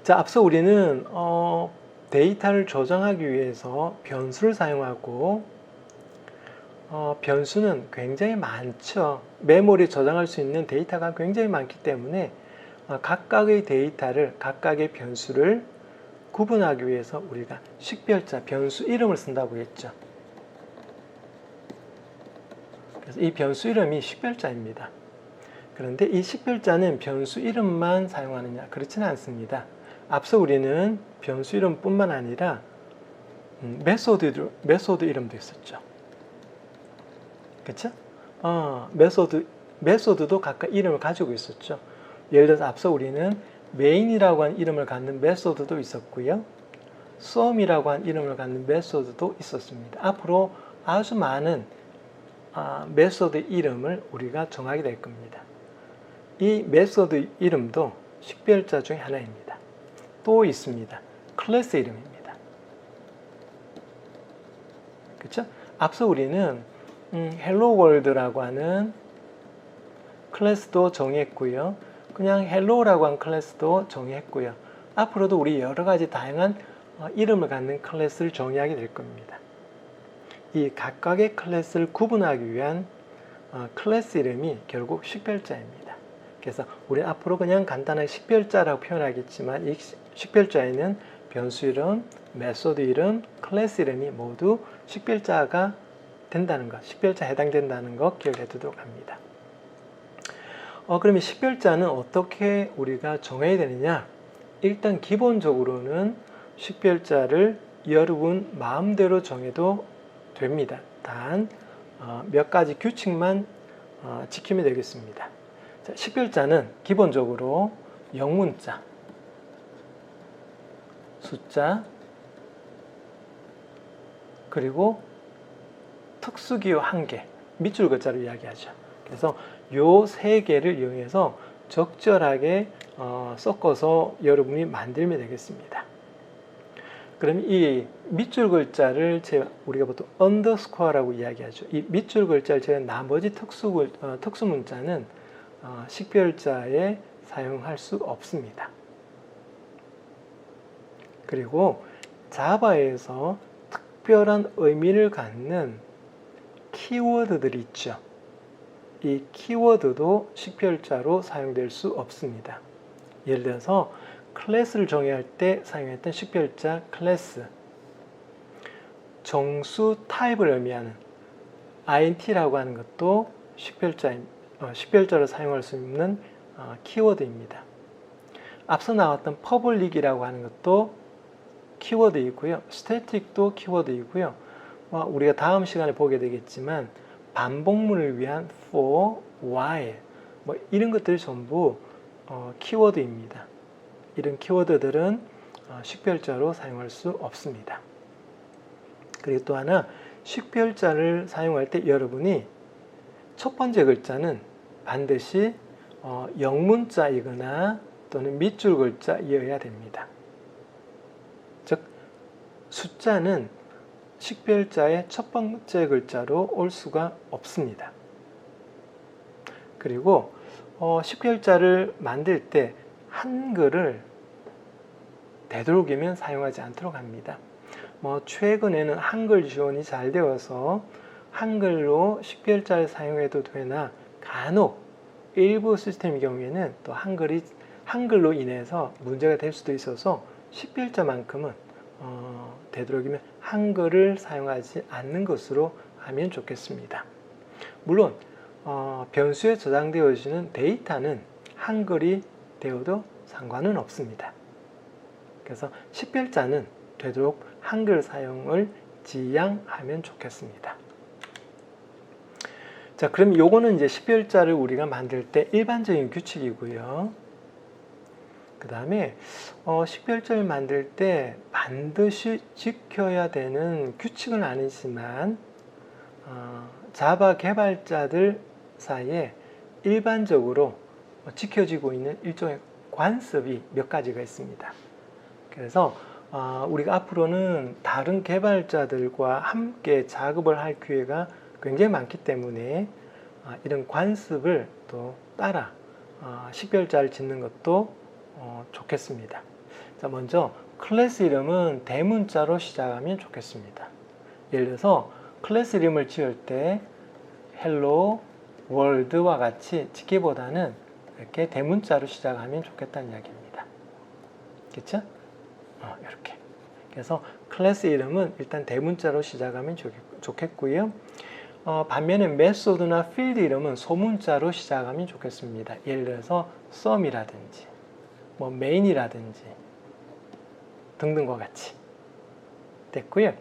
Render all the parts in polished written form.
자, 앞서 우리는 데이터를 저장하기 위해서 변수를 사용하고 변수는 굉장히 많죠. 메모리에 저장할 수 있는 데이터가 굉장히 많기 때문에 각각의 데이터를, 각각의 변수를 구분하기 위해서 우리가 식별자, 변수 이름을 쓴다고 했죠. 그래서 이 변수 이름이 식별자입니다. 그런데 이 식별자는 변수 이름만 사용하느냐? 그렇지는 않습니다. 앞서 우리는 변수 이름뿐만 아니라 메소드 이름도 있었죠. 그쵸? 메소드도 각각 이름을 가지고 있었죠. 예를 들어서 앞서 우리는 main이라고 하는 이름을 갖는 메소드도 있었고요. sum이라고 하는 이름을 갖는 메소드도 있었습니다. 앞으로 아주 많은 메소드 이름을 우리가 정하게 될 겁니다. 이 메소드 이름도 식별자 중에 하나입니다. 또 있습니다. 클래스 이름입니다. 그렇죠? 앞서 우리는 hello world라고 하는 클래스도 정의했고요. 그냥 hello라고 하는 클래스도 정의했고요. 앞으로도 우리 여러 가지 다양한 이름을 갖는 클래스를 정의하게 될 겁니다. 이 각각의 클래스를 구분하기 위한 클래스 이름이 결국 식별자입니다. 그래서 우리 앞으로 그냥 간단하게 식별자라고 표현하겠지만 이 식별자에는 변수 이름, 메소드 이름, 클래스 이름이 모두 식별자가 된다는 것, 식별자에 해당된다는 것 기억해 두도록 합니다. 그럼 이 식별자는 어떻게 우리가 정해야 되느냐? 일단 기본적으로는 식별자를 여러분 마음대로 정해도 됩니다. 단 몇 가지 규칙만 지키면 되겠습니다. 자, 식별자는 기본적으로 영문자, 숫자, 그리고 특수기호 1개, 밑줄 글자로 이야기하죠. 그래서 요 세 개를 이용해서 적절하게 섞어서 여러분이 만들면 되겠습니다. 그럼 이 밑줄 글자를 우리가 보통 언더스코어라고 이야기하죠. 이 밑줄 글자를 제외한 나머지 특수 문자는 식별자에 사용할 수 없습니다. 그리고 자바에서 특별한 의미를 갖는 키워드들이 있죠. 이 키워드도 식별자로 사용될 수 없습니다. 예를 들어서 클래스를 정의할 때 사용했던 식별자 클래스, 정수 타입을 의미하는 int라고 하는 것도 식별자로 사용할 수 있는 키워드입니다. 앞서 나왔던 public이라고 하는 것도 키워드이고요. static도 키워드이고요. 우리가 다음 시간에 보게 되겠지만 반복문을 위한 for, while 이런 것들이 전부 키워드입니다. 이런 키워드들은 식별자로 사용할 수 없습니다. 그리고 또 하나, 식별자를 사용할 때 여러분이 첫 번째 글자는 반드시 영문자이거나 또는 밑줄 글자이어야 됩니다. 즉, 숫자는 식별자의 첫 번째 글자로 올 수가 없습니다. 그리고 식별자를 만들 때 한글을 되도록이면 사용하지 않도록 합니다. 최근에는 한글 지원이 잘 되어서 한글로 식별자를 사용해도 되나 간혹 일부 시스템의 경우에는 또 한글로 인해서 문제가 될 수도 있어서 식별자만큼은 되도록이면 한글을 사용하지 않는 것으로 하면 좋겠습니다. 물론 변수에 저장되어지는 데이터는 한글이 되어도 상관은 없습니다. 그래서 식별자는 되도록 한글 사용을 지양하면 좋겠습니다. 자, 그럼 요거는 이제 식별자를 우리가 만들 때 일반적인 규칙이고요. 그 다음에 식별자를 만들 때 반드시 지켜야 되는 규칙은 아니지만 자바 개발자들 사이에 일반적으로 지켜지고 있는 일종의 관습이 몇 가지가 있습니다. 그래서 우리가 앞으로는 다른 개발자들과 함께 작업을 할 기회가 굉장히 많기 때문에 이런 관습을 또 따라 식별자를 짓는 것도 좋겠습니다. 자, 먼저 클래스 이름은 대문자로 시작하면 좋겠습니다. 예를 들어서 클래스 이름을 지을 때 헬로 월드와 같이 짓기보다는 이렇게 대문자로 시작하면 좋겠다는 이야기입니다. 그렇죠? 이렇게. 그래서 클래스 이름은 일단 대문자로 시작하면 좋겠고요. 반면에 메소드나 필드 이름은 소문자로 시작하면 좋겠습니다. 예를 들어서 썸이라든지 뭐 메인이라든지 등등과 같이 됐고요.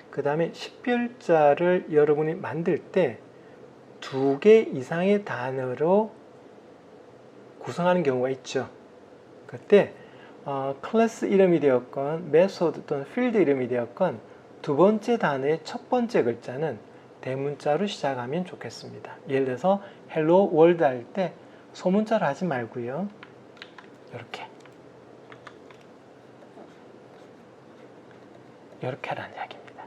그 다음에 식별자를 여러분이 만들 때 2개 이상의 단어로 구성하는 경우가 있죠. 그때 클래스 이름이 되었건 메소드 또는 필드 이름이 되었건 두 번째 단어의 첫 번째 글자는 대문자로 시작하면 좋겠습니다. 예를 들어서 헬로 월드 할 때 소문자로 하지 말고요. 이렇게 하라는 이야기입니다.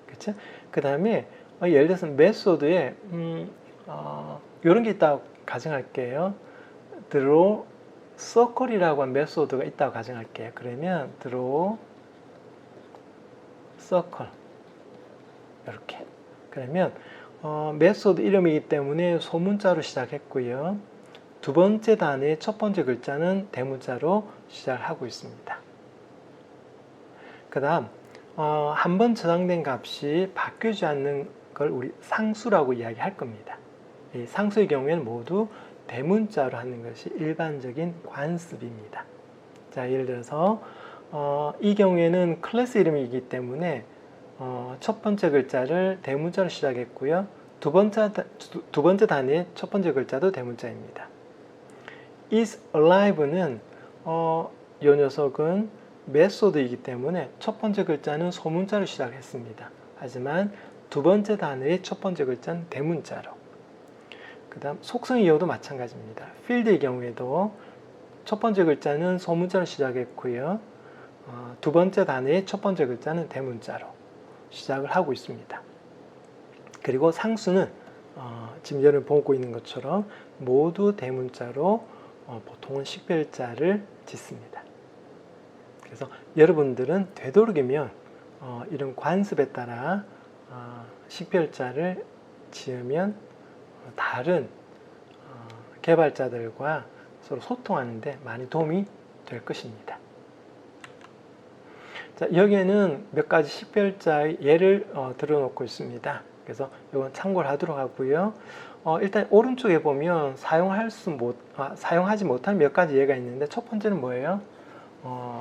그렇죠? 그 다음에 예를 들어서 메소드에 이런 게 있다고 가정할게요. draw circle이라고 한 메소드가 있다고 가정할게요. 그러면 draw circle 이렇게. 그러면 메소드 이름이기 때문에 소문자로 시작했고요. 두 번째 단어의 첫 번째 글자는 대문자로 시작하고 있습니다. 그 다음 한 번 저장된 값이 바뀌지 않는 걸 우리 상수라고 이야기할 겁니다. 이 상수의 경우에는 모두 대문자로 하는 것이 일반적인 관습입니다. 자, 예를 들어서 이 경우에는 클래스 이름이기 때문에 첫 번째 글자를 대문자로 시작했고요. 두 번째 단위의 첫 번째 글자도 대문자입니다. is alive는 이 녀석은 메소드이기 때문에 첫 번째 글자는 소문자로 시작했습니다. 하지만 두 번째 단어의 첫 번째 글자는 대문자로. 그 다음 속성 이어도 마찬가지입니다. 필드의 경우에도 첫 번째 글자는 소문자로 시작했고요. 두 번째 단어의 첫 번째 글자는 대문자로 시작을 하고 있습니다. 그리고 상수는 지금 여러분 보고 있는 것처럼 모두 대문자로 보통은 식별자를 짓습니다. 그래서 여러분들은 되도록이면 이런 관습에 따라 식별자를 지으면 다른 개발자들과 서로 소통하는 데 많이 도움이 될 것입니다. 자, 여기에는 몇 가지 식별자의 예를 들어놓고 있습니다. 그래서 이건 참고를 하도록 하고요. 일단 오른쪽에 보면 사용하지 못한 몇 가지 예가 있는데 첫 번째는 뭐예요?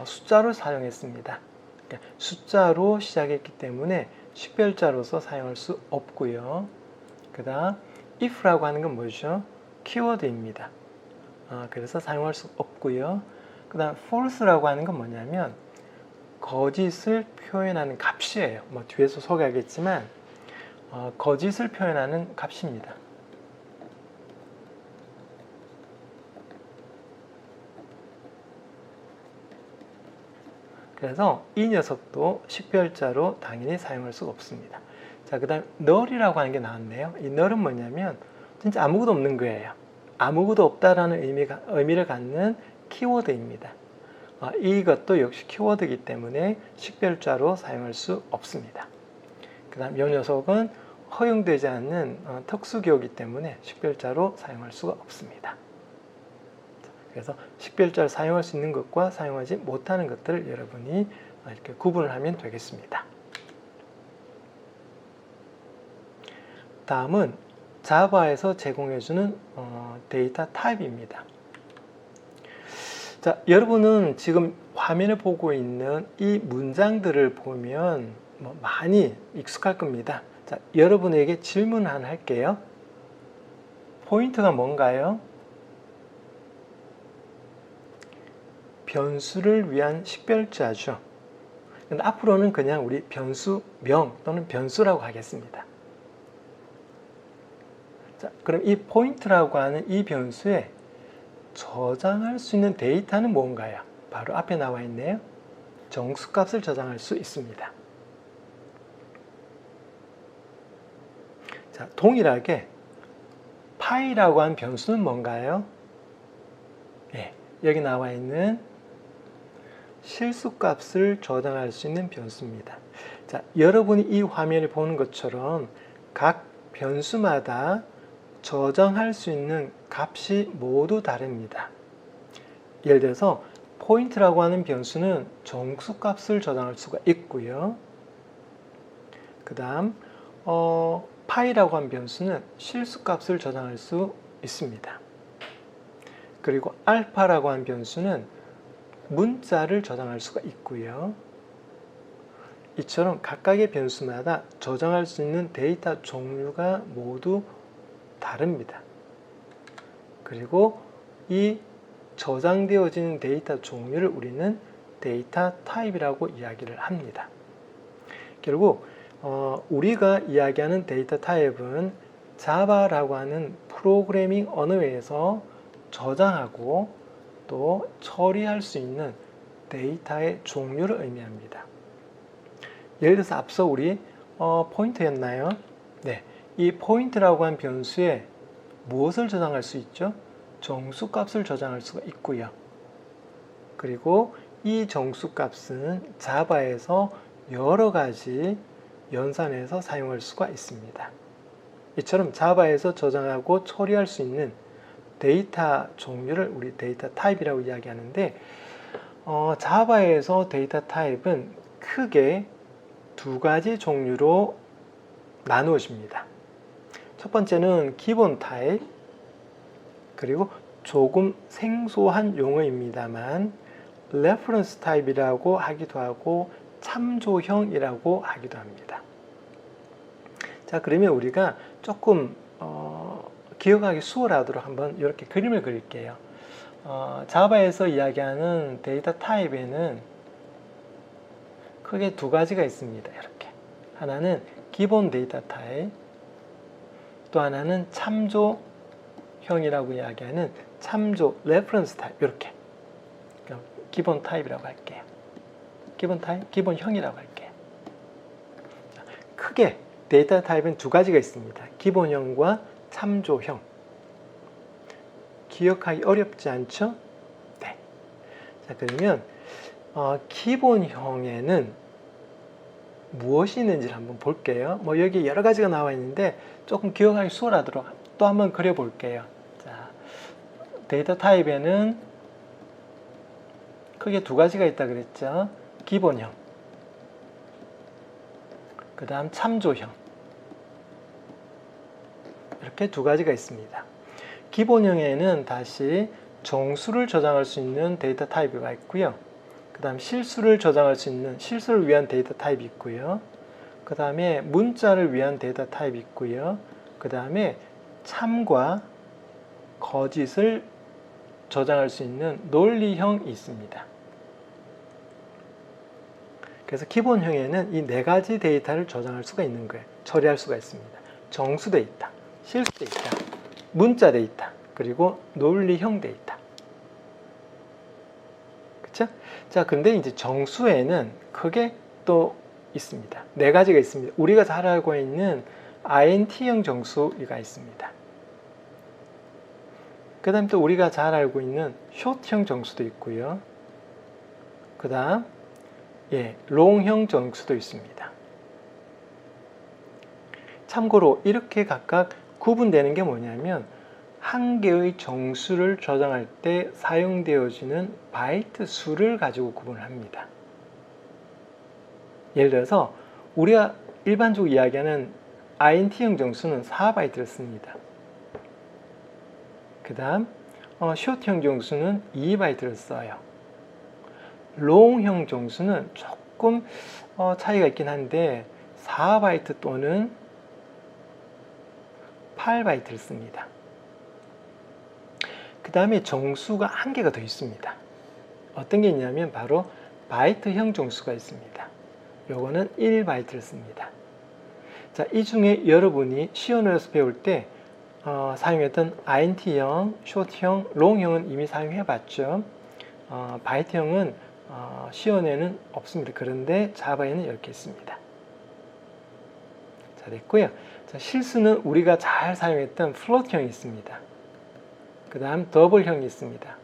숫자로 사용했습니다. 그러니까 숫자로 시작했기 때문에 식별자로서 사용할 수 없고요. 그 다음 if라고 하는 건 뭐죠? 키워드입니다. 그래서 사용할 수 없고요. 그 다음 false라고 하는 건 뭐냐면 거짓을 표현하는 값이에요. 뭐 뒤에서 소개하겠지만 거짓을 표현하는 값입니다. 그래서 이 녀석도 식별자로 당연히 사용할 수가 없습니다. 자, 그 다음 null이라고 하는 게 나왔네요. 이 null은 뭐냐면 진짜 아무것도 없는 거예요. 아무것도 없다라는 의미를 갖는 키워드입니다. 이것도 역시 키워드이기 때문에 식별자로 사용할 수 없습니다. 그 다음 이 녀석은 허용되지 않는 특수기호이기 때문에 식별자로 사용할 수가 없습니다. 그래서 식별자를 사용할 수 있는 것과 사용하지 못하는 것들을 여러분이 이렇게 구분을 하면 되겠습니다. 다음은 자바에서 제공해주는 데이터 타입입니다. 자, 여러분은 지금 화면을 보고 있는 이 문장들을 보면 많이 익숙할 겁니다. 자, 여러분에게 질문 하나 할게요. 포인트가 뭔가요? 변수를 위한 식별자죠. 근데 앞으로는 그냥 우리 변수명 또는 변수라고 하겠습니다. 자, 그럼 이 포인트라고 하는 이 변수에 저장할 수 있는 데이터는 뭔가요? 바로 앞에 나와 있네요. 정수값을 저장할 수 있습니다. 자, 동일하게 파이라고 하는 변수는 뭔가요? 예, 여기 나와 있는 실수값을 저장할 수 있는 변수입니다. 자, 여러분이 이 화면을 보는 것처럼 각 변수마다 저장할 수 있는 값이 모두 다릅니다. 예를 들어서 포인트라고 하는 변수는 정수값을 저장할 수가 있고요. 그 다음 파이라고 하는 변수는 실수값을 저장할 수 있습니다. 그리고 알파라고 하는 변수는 문자를 저장할 수가 있고요. 이처럼 각각의 변수마다 저장할 수 있는 데이터 종류가 모두 다릅니다. 그리고 이 저장되어지는 데이터 종류를 우리는 데이터 타입이라고 이야기를 합니다. 결국 우리가 이야기하는 데이터 타입은 자바라고 하는 프로그래밍 언어에서 저장하고 또 처리할 수 있는 데이터의 종류를 의미합니다. 예를 들어서 앞서 우리 포인트였나요? 네, 이 포인트라고 한 변수에 무엇을 저장할 수 있죠? 정수값을 저장할 수가 있고요. 그리고 이 정수값은 자바에서 여러 가지 연산해서 사용할 수가 있습니다. 이처럼 자바에서 저장하고 처리할 수 있는 데이터 종류를 우리 데이터 타입이라고 이야기하는데 자바에서 데이터 타입은 크게 두 가지 종류로 나누어집니다. 첫 번째는 기본 타입, 그리고 조금 생소한 용어입니다만 레퍼런스 타입이라고 하기도 하고 참조형이라고 하기도 합니다. 자, 그러면 우리가 조금 기억하기 수월하도록 한번 이렇게 그림을 그릴게요. 자바에서 이야기하는 데이터 타입에는 크게 두 가지가 있습니다. 이렇게 하나는 기본 데이터 타입, 또 하나는 참조형이라고 이야기하는 참조 레퍼런스 타입. 이렇게 기본 타입이라고 할게요. 기본 타입, 기본형이라고 할게요. 자, 크게 데이터 타입은 두 가지가 있습니다. 기본형과 참조형. 기억하기 어렵지 않죠? 네. 자, 그러면 기본형에는 무엇이 있는지를 한번 볼게요. 여기 여러 가지가 나와 있는데 조금 기억하기 수월하도록 또 한번 그려볼게요. 자, 데이터 타입에는 크게 두 가지가 있다 그랬죠. 기본형, 그 다음 참조형. 이렇게 두 가지가 있습니다. 기본형에는 다시 정수를 저장할 수 있는 데이터 타입이 있고요. 그 다음 실수를 저장할 수 있는 실수를 위한 데이터 타입이 있고요. 그 다음에 문자를 위한 데이터 타입이 있고요. 그 다음에 참과 거짓을 저장할 수 있는 논리형이 있습니다. 그래서 기본형에는 이 네 가지 데이터를 저장할 수가 있는 거예요. 처리할 수가 있습니다. 정수 데이터, 실수 데이터, 문자 데이터, 그리고 논리형 데이터. 그쵸? 자, 근데 이제 정수에는 크게 또 있습니다. 네 가지가 있습니다. 우리가 잘 알고 있는 INT형 정수가 있습니다. 그 다음 또 우리가 잘 알고 있는 숏형 정수도 있고요. 그 다음 롱형 정수도 있습니다. 참고로 이렇게 각각 구분되는 게 뭐냐면 한 개의 정수를 저장할 때 사용되어지는 바이트 수를 가지고 구분을 합니다. 예를 들어서 우리가 일반적으로 이야기하는 INT형 정수는 4바이트를 씁니다. 그 다음 숏형 정수는 2바이트를 써요. 롱형 정수는 조금 차이가 있긴 한데 4바이트 또는 8바이트를 씁니다. 그 다음에 정수가 한 개가 더 있습니다. 어떤 게 있냐면 바로 바이트형 정수가 있습니다. 요거는 1바이트를 씁니다. 자, 이 중에 여러분이 시연어에서 배울 때 사용했던 INT형, 숏형, 롱형은 이미 사용해 봤죠. 바이트형은 시연에는 없습니다. 그런데 자바에는 이렇게 있습니다. 자, 됐고요. 자, 실수는 우리가 잘 사용했던 플롯형이 있습니다. 그 다음 더블형이 있습니다.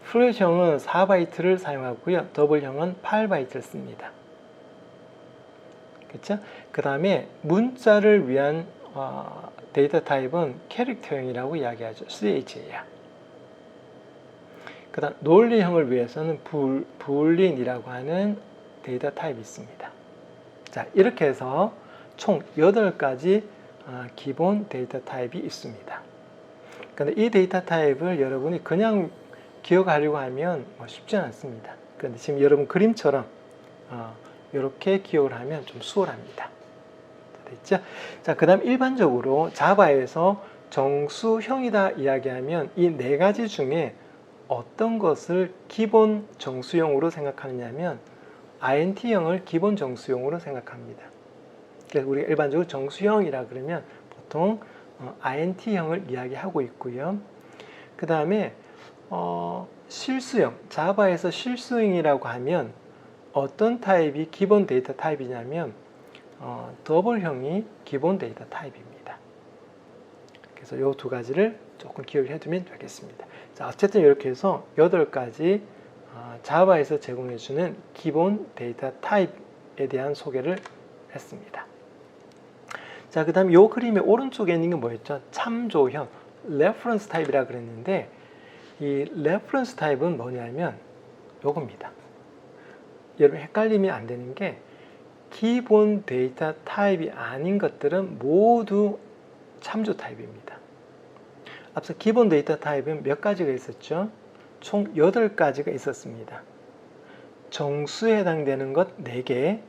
플롯형은 4바이트를 사용하고요. 더블형은 8바이트를 씁니다. 그렇죠? 그 다음에 문자를 위한 데이터 타입은 캐릭터형이라고 이야기하죠. CH야. 그 다음 논리형을 위해서는 불린이라고 하는 데이터 타입이 있습니다. 자, 이렇게 해서 총 8가지 기본 데이터 타입이 있습니다. 그런데 이 데이터 타입을 여러분이 그냥 기억하려고 하면 쉽지 않습니다. 그런데 지금 여러분 그림처럼 이렇게 기억을 하면 좀 수월합니다. 됐죠? 자, 그 다음 일반적으로 자바에서 정수형이다 이야기하면 이 4가지 중에 어떤 것을 기본 정수형으로 생각하느냐면 INT형을 기본 정수형으로 생각합니다. 그래서 우리가 일반적으로 정수형이라 그러면 보통 INT형을 이야기하고 있고요. 그 다음에 실수형, 자바에서 실수형이라고 하면 어떤 타입이 기본 데이터 타입이냐면 더블형이 기본 데이터 타입입니다. 그래서 이 2가지를 조금 기억을 해두면 되겠습니다. 자, 어쨌든 이렇게 해서 8가지 자바에서 제공해주는 기본 데이터 타입에 대한 소개를 했습니다. 자, 그 다음 이 그림의 오른쪽에 있는 게 뭐였죠? 참조형, 레퍼런스 타입이라 그랬는데 이 레퍼런스 타입은 뭐냐면 요겁니다. 여러분 헷갈리면 안 되는 게 기본 데이터 타입이 아닌 것들은 모두 참조 타입입니다. 앞서 기본 데이터 타입은 몇 가지가 있었죠? 총 8가지가 있었습니다. 정수에 해당되는 것 4개,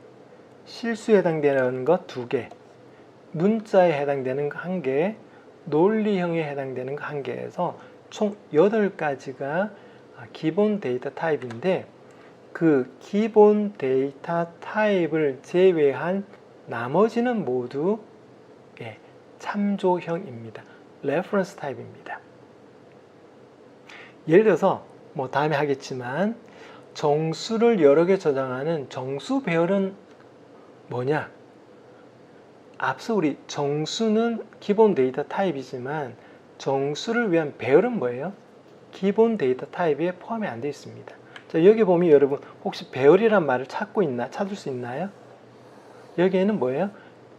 실수에 해당되는 것 2개, 문자에 해당되는 것 1개, 논리형에 해당되는 것 1개에서 총 8가지가 기본 데이터 타입인데 그 기본 데이터 타입을 제외한 나머지는 모두 참조형입니다. 레퍼런스 타입입니다. 예를 들어서 다음에 하겠지만 정수를 여러 개 저장하는 정수 배열은 뭐냐? 앞서 우리 정수는 기본 데이터 타입이지만 정수를 위한 배열은 뭐예요? 기본 데이터 타입에 포함이 안 되어 있습니다. 자, 여기 보면 여러분 혹시 배열이란 말을 찾을 수 있나요? 여기에는 뭐예요?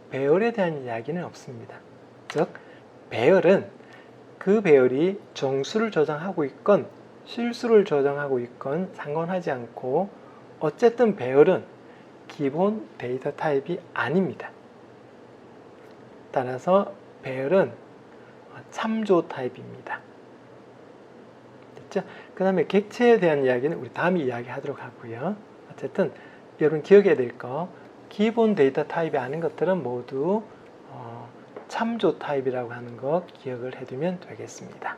배열에 대한 이야기는 없습니다. 즉 배열은 그 배열이 정수를 저장하고 있건 실수를 저장하고 있건 상관하지 않고 어쨌든 배열은 기본 데이터 타입이 아닙니다. 따라서 배열은 참조 타입입니다. 됐죠? 그 다음에 객체에 대한 이야기는 우리 다음에 이야기하도록 하고요. 어쨌든 여러분 기억해야 될 거 기본 데이터 타입이 아닌 것들은 모두 참조 타입이라고 하는 거 기억을 해두면 되겠습니다.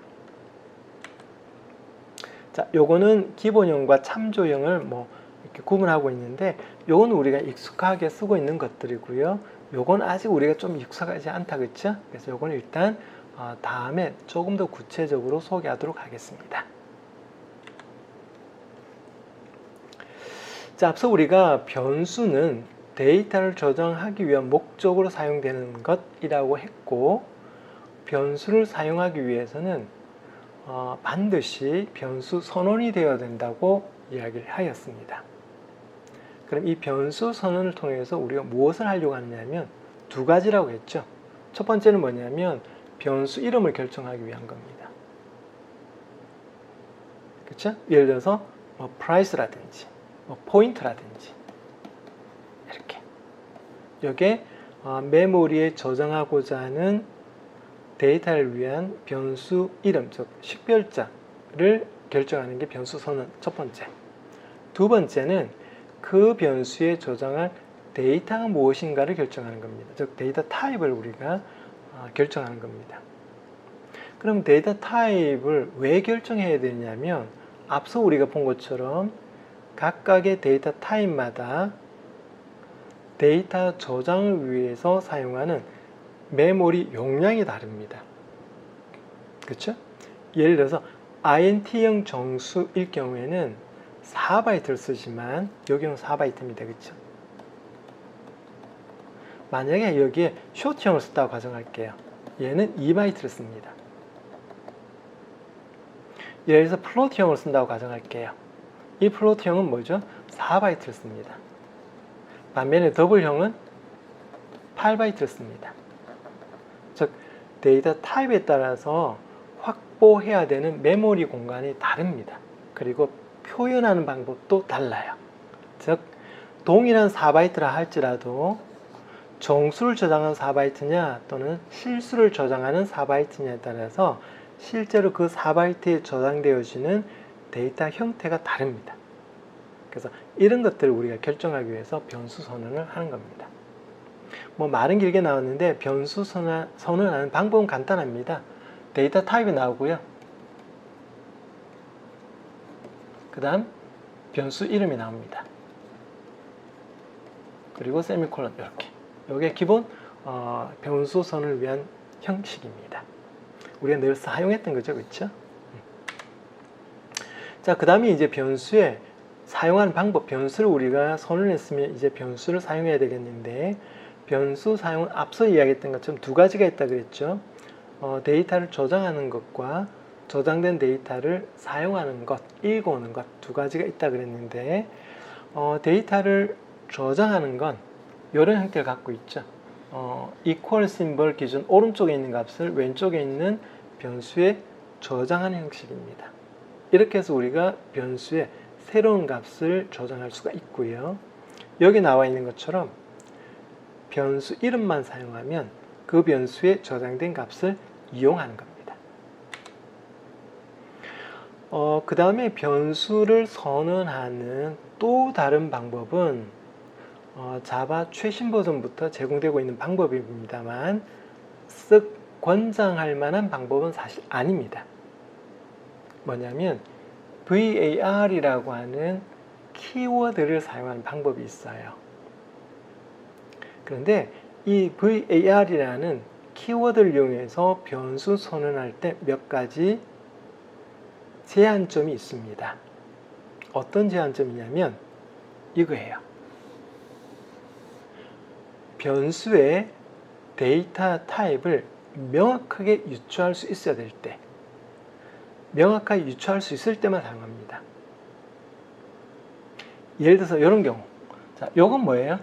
자, 요거는 기본형과 참조형을 이렇게 구분하고 있는데 요거는 우리가 익숙하게 쓰고 있는 것들이고요. 요건 아직 우리가 좀 익숙하지 않다, 그렇죠? 그래서 요거는 일단 다음에 조금 더 구체적으로 소개하도록 하겠습니다. 자, 앞서 우리가 변수는 데이터를 저장하기 위한 목적으로 사용되는 것이라고 했고 변수를 사용하기 위해서는 반드시 변수 선언이 되어야 된다고 이야기를 하였습니다. 그럼 이 변수 선언을 통해서 우리가 무엇을 하려고 하느냐면 2가지라고 했죠. 첫 번째는 뭐냐면 변수 이름을 결정하기 위한 겁니다. 그렇죠? 예를 들어서 price라든지 포인트라든지 이렇게 여기에 메모리에 저장하고자 하는 데이터를 위한 변수 이름, 즉 식별자를 결정하는 게 변수 선언 첫 번째. 2번째는 그 변수에 저장할 데이터가 무엇인가를 결정하는 겁니다. 즉 데이터 타입을 우리가 결정하는 겁니다. 그럼 데이터 타입을 왜 결정해야 되냐면 앞서 우리가 본 것처럼 각각의 데이터 타입마다 데이터 저장을 위해서 사용하는 메모리 용량이 다릅니다. 그렇죠? 예를 들어서 INT형 정수일 경우에는 4바이트를 쓰지만 여기는 4바이트입니다. 그렇죠? 만약에 여기에 쇼트형을 썼다고 가정할게요. 얘는 2바이트를 씁니다. 예를 들어서 플로트형을 쓴다고 가정할게요. 이 플로트형은 뭐죠? 4바이트를 씁니다. 반면에 더블형은 8바이트를 씁니다. 즉 데이터 타입에 따라서 확보해야 되는 메모리 공간이 다릅니다. 그리고 표현하는 방법도 달라요. 즉 동일한 4바이트라 할지라도 정수를 저장하는 4바이트냐 또는 실수를 저장하는 4바이트냐에 따라서 실제로 그 4바이트에 저장되어지는 데이터 형태가 다릅니다. 그래서 이런 것들을 우리가 결정하기 위해서 변수 선언을 하는 겁니다. 뭐 말은 길게 나왔는데 변수 선언하는 방법은 간단합니다. 데이터 타입이 나오고요. 그 다음 변수 이름이 나옵니다. 그리고 세미콜론 이렇게. 이게 기본 변수 선언을 위한 형식입니다. 우리가 늘 사용했던 거죠, 그렇죠? 자, 그 다음에 이제 변수에 사용하는 방법, 변수를 우리가 선언했으면 이제 변수를 사용해야 되겠는데 변수 사용은 앞서 이야기했던 것처럼 두 가지가 있다 그랬죠. 데이터를 저장하는 것과 저장된 데이터를 사용하는 것, 읽어오는 것 두 가지가 있다 그랬는데 데이터를 저장하는 건 이런 형태를 갖고 있죠. equal 심벌 기준 오른쪽에 있는 값을 왼쪽에 있는 변수에 저장하는 형식입니다. 이렇게 해서 우리가 변수에 새로운 값을 저장할 수가 있고요. 여기 나와 있는 것처럼 변수 이름만 사용하면 그 변수에 저장된 값을 이용하는 겁니다. 그 다음에 변수를 선언하는 또 다른 방법은 자바 최신 버전부터 제공되고 있는 방법입니다만 쓱 권장할 만한 방법은 사실 아닙니다. 뭐냐면 VAR이라고 하는 키워드를 사용하는 방법이 있어요. 그런데 이 VAR이라는 키워드를 이용해서 변수 선언할 때 몇 가지 제한점이 있습니다. 어떤 제한점이냐면 이거예요. 변수의 데이터 타입을 명확하게 유추할 수 있어야 될 때, 명확하게 유추할 수 있을 때만 사용합니다. 예를 들어서 이런 경우, 자, 요건 뭐예요?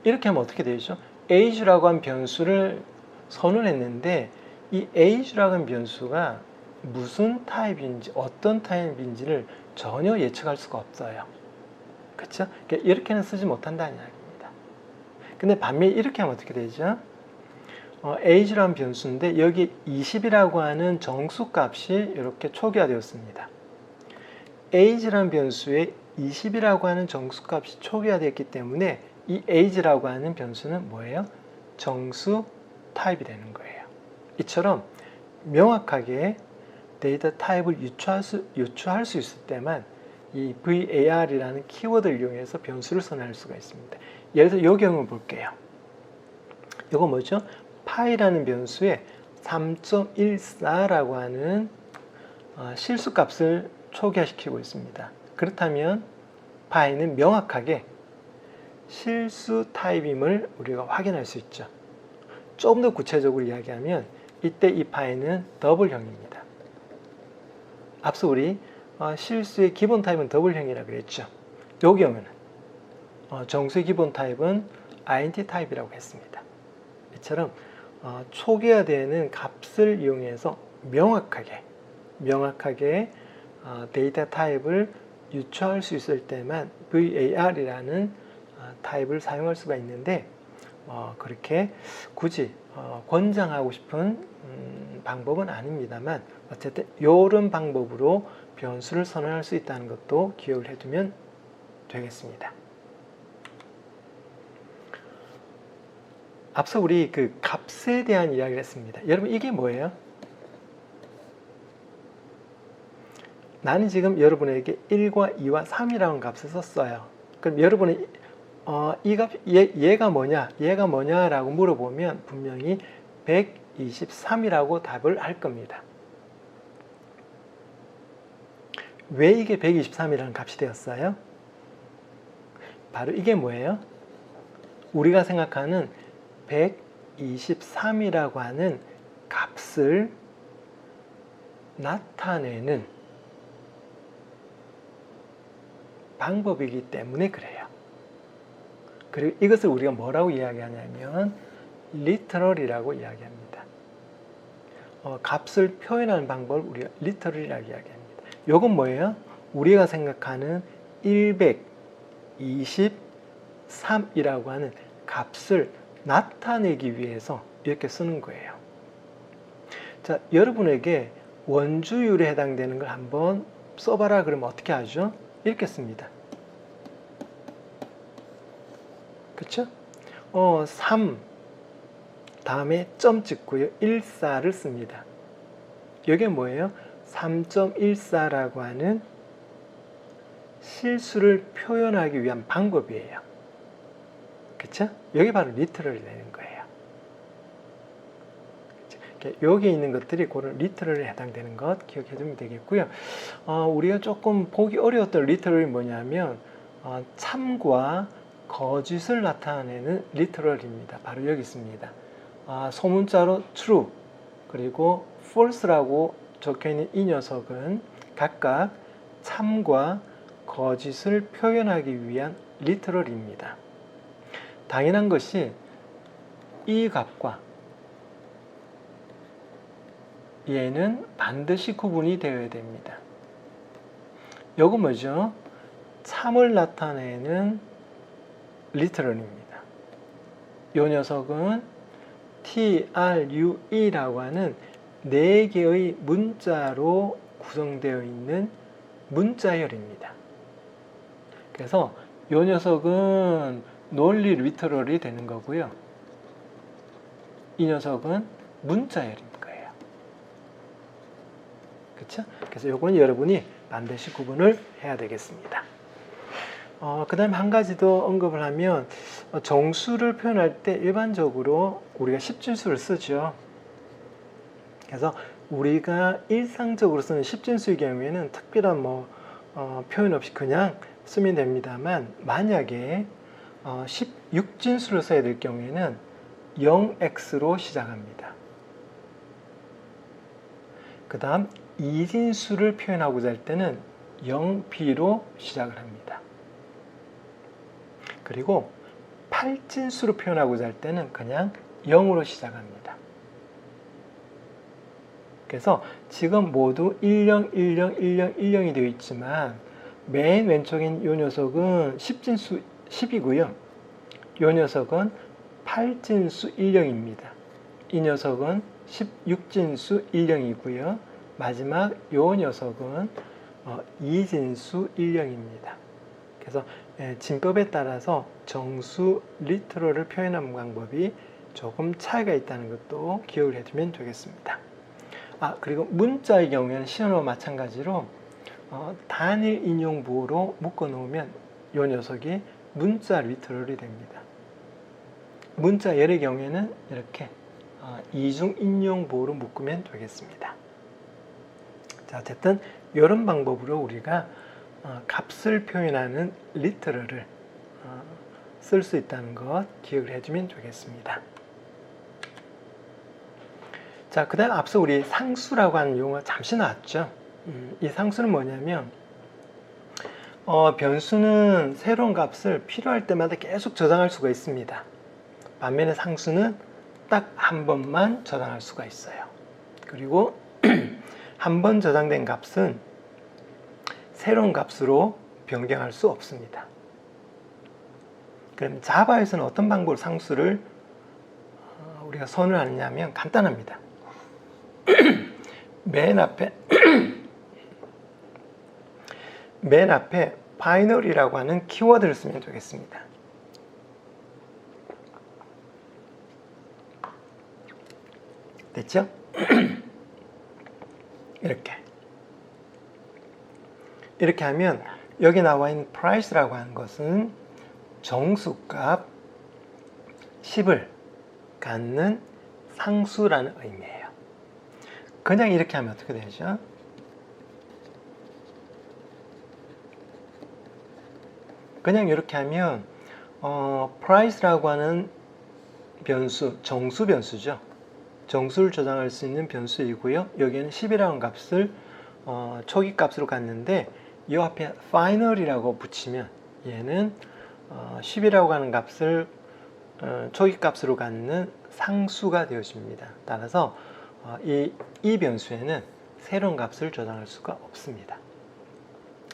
이렇게 하면 어떻게 되죠? age라고 한 변수를 선언했는데 이 age라고 한 변수가 무슨 타입인지 어떤 타입인지를 전혀 예측할 수가 없어요. 그렇죠? 이렇게는 쓰지 못한다는 이야기입니다. 근데 반면에 이렇게 하면 어떻게 되죠? age라는 변수인데 여기 20이라고 하는 정수값이 이렇게 초기화되었습니다. age라는 변수에 20이라고 하는 정수값이 초기화되었기 때문에 이 age라고 하는 변수는 뭐예요? 정수 타입이 되는 거예요. 이처럼 명확하게 데이터 타입을 유추할 수 있을 때만 이 VAR이라는 키워드를 이용해서 변수를 선언할 수가 있습니다. 예를 들어 이 경우 볼게요. 이거 뭐죠? 파이라는 변수에 3.14라고 하는 실수값을 초기화시키고 있습니다. 그렇다면 파이는 명확하게 실수 타입임을 우리가 확인할 수 있죠. 조금 더 구체적으로 이야기하면 이때 이 파이는 더블형입니다. 앞서 우리 실수의 기본 타입은 더블형이라고 그랬죠. 이 경우는 정수의 기본 타입은 int 타입이라고 했습니다. 이처럼 초기화되는 값을 이용해서 명확하게 데이터 타입을 유추할 수 있을 때만 VAR이라는 타입을 사용할 수가 있는데 그렇게 굳이 권장하고 싶은 방법은 아닙니다만 어쨌든 이런 방법으로 변수를 선언할 수 있다는 것도 기억을 해두면 되겠습니다. 앞서 우리 그 값에 대한 이야기를 했습니다. 여러분 이게 뭐예요? 나는 지금 여러분에게 1과 2와 3이라는 값을 썼어요. 그럼 여러분은 이 값, 얘가 뭐냐라고 물어보면 분명히 123이라고 답을 할 겁니다. 왜 이게 123이라는 값이 되었어요? 바로 이게 뭐예요? 우리가 생각하는 123이라고 하는 값을 나타내는 방법이기 때문에 그래요. 그리고 이것을 우리가 뭐라고 이야기하냐면 리터럴이라고 이야기합니다. 값을 표현하는 방법을 우리가 리터럴이라고 이야기합니다. 이건 뭐예요? 우리가 생각하는 123이라고 하는 값을 나타내기 위해서 이렇게 쓰는 거예요. 자, 여러분에게 원주율에 해당되는 걸 한번 써봐라 그러면 어떻게 하죠? 이렇게 씁니다. 그쵸? 3 다음에 점 찍고요. 14를 씁니다. 이게 뭐예요? 3.14라고 하는 실수를 표현하기 위한 방법이에요. 그쵸? 여기 바로 리터럴이 되는 거예요. 그쵸? 여기 있는 것들이 그런 리터럴에 해당되는 것 기억해 두면 되겠고요. 우리가 조금 보기 어려웠던 리터럴이 뭐냐면 참과 거짓을 나타내는 리터럴입니다. 바로 여기 있습니다. 소문자로 true 그리고 false라고 적혀있는 이 녀석은 각각 참과 거짓을 표현하기 위한 리터럴입니다. 당연한 것이 이 값과 얘는 반드시 구분이 되어야 됩니다. 이거 뭐죠? 참을 나타내는 리터럴입니다. 이 녀석은 TRUE라고 하는 4개의 문자로 구성되어 있는 문자열입니다. 그래서 이 녀석은 논리 리터럴이 되는 거고요. 이 녀석은 문자열인 거예요. 그렇죠? 그래서 이건 여러분이 반드시 구분을 해야 되겠습니다. 그 다음에 한 가지 더 언급을 하면 정수를 표현할 때 일반적으로 우리가 십진수를 쓰죠. 그래서 우리가 일상적으로 쓰는 십진수의 경우에는 특별한 표현 없이 그냥 쓰면 됩니다만 만약에 16진수를 써야 될 경우에는 0x로 시작합니다. 그 다음 2진수를 표현하고자 할 때는 0b로 시작을 합니다. 그리고 8진수로 표현하고자 할 때는 그냥 0으로 시작합니다. 그래서 지금 모두 10, 10, 10, 10이 되어 있지만 맨 왼쪽인 이 녀석은 10진수 10이고요. 이 녀석은 8진수 10입니다. 이 녀석은 16진수 10이고요. 마지막 이 녀석은 2진수 10입니다. 그래서 진법에 따라서 정수 리터럴을 표현하는 방법이 조금 차이가 있다는 것도 기억을 해두면 되겠습니다. 그리고 문자의 경우에는 시어와 마찬가지로 단일 인용부호로 묶어 놓으면 이 녀석이 문자 리터럴이 됩니다. 문자열의 경우에는 이렇게 이중 인용부호로 묶으면 되겠습니다. 자, 어쨌든 이런 방법으로 우리가 값을 표현하는 리터럴을 쓸 수 있다는 것 기억을 해주면 되겠습니다. 자, 그 다음 앞서 우리 상수라고 하는 용어 잠시 나왔죠. 이 상수는 뭐냐면 변수는 새로운 값을 필요할 때마다 계속 저장할 수가 있습니다. 반면에 상수는 딱 한 번만 저장할 수가 있어요. 그리고 한 번 저장된 값은 새로운 값으로 변경할 수 없습니다. 그럼 자바에서는 어떤 방법으로 상수를 우리가 선언하느냐 하면 간단합니다. 맨 앞에 바이너리라고 하는 키워드를 쓰면 되겠습니다. 됐죠? 이렇게 하면 여기 나와 있는 price라고 하는 것은 정수값 10을 갖는 상수라는 의미예요. 그냥 이렇게 하면 어떻게 되죠? 그냥 이렇게 하면 price라고 하는 변수, 정수 변수죠. 정수를 저장할 수 있는 변수이고요. 여기에는 10이라는 값을 초기 값으로 갔는데 이 앞에 final이라고 붙이면 얘는 10이라고 하는 값을 초기 값으로 갖는 상수가 되어집니다. 따라서 이 변수에는 새로운 값을 저장할 수가 없습니다.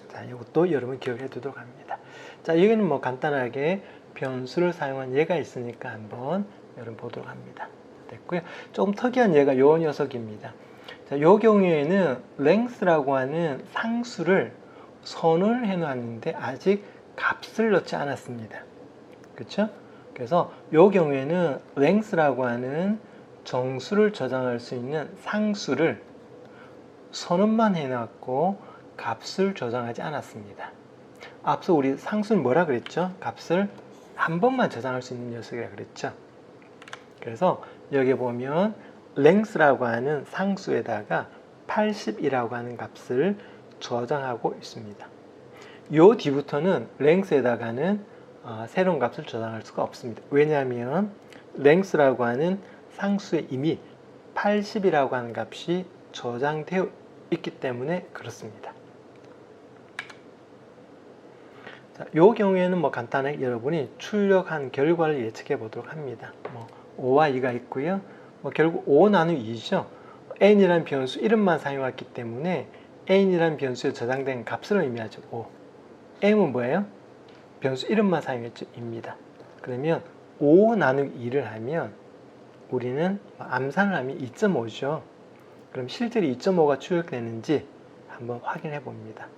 자, 이것도 여러분 기억해 두도록 합니다. 자, 여기는 뭐 간단하게 변수를 사용한 예가 있으니까 한번 여러분 보도록 합니다. 됐고요. 조금 특이한 예가 요 녀석입니다. 자, 요 경우에는 length라고 하는 상수를 선을 해 놨는데 아직 값을 넣지 않았습니다. 그렇죠? 그래서 요 경우에는 length라고 하는 정수를 저장할 수 있는 상수를 선언만 해놨고 값을 저장하지 않았습니다. 앞서 우리 상수는 뭐라 그랬죠? 값을 한 번만 저장할 수 있는 녀석이라 그랬죠. 그래서 여기 보면 length라고 하는 상수에다가 80이라고 하는 값을 저장하고 있습니다. 요 뒤부터는 length에다가는 새로운 값을 저장할 수가 없습니다. 왜냐하면 length라고 하는 상수에 이미 80이라고 하는 값이 저장되어 있기 때문에 그렇습니다. 자, 요 경우에는 뭐 간단하게 여러분이 출력한 결과를 예측해 보도록 합니다. 5와 2가 있고요. 결국 5 나누 2죠. n이라는 변수 이름만 사용했기 때문에 n이라는 변수에 저장된 값을 의미하죠. 5. m은 뭐예요? 변수 이름만 사용했죠. 입니다. 그러면 5 나누기 2를 하면 우리는 암산을 하면 2.5죠. 그럼 실제로 2.5가 출력되는지 한번 확인해 봅니다.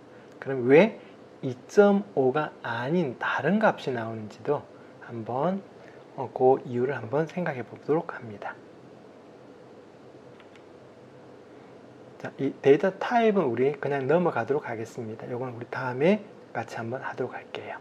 그럼 왜 2.5가 아닌 다른 값이 나오는지도 한번 그 이유를 한번 생각해 보도록 합니다. 자, 이 데이터 타입은 우리 그냥 넘어가도록 하겠습니다. 이건 우리 다음에 같이 한번 하도록 할게요.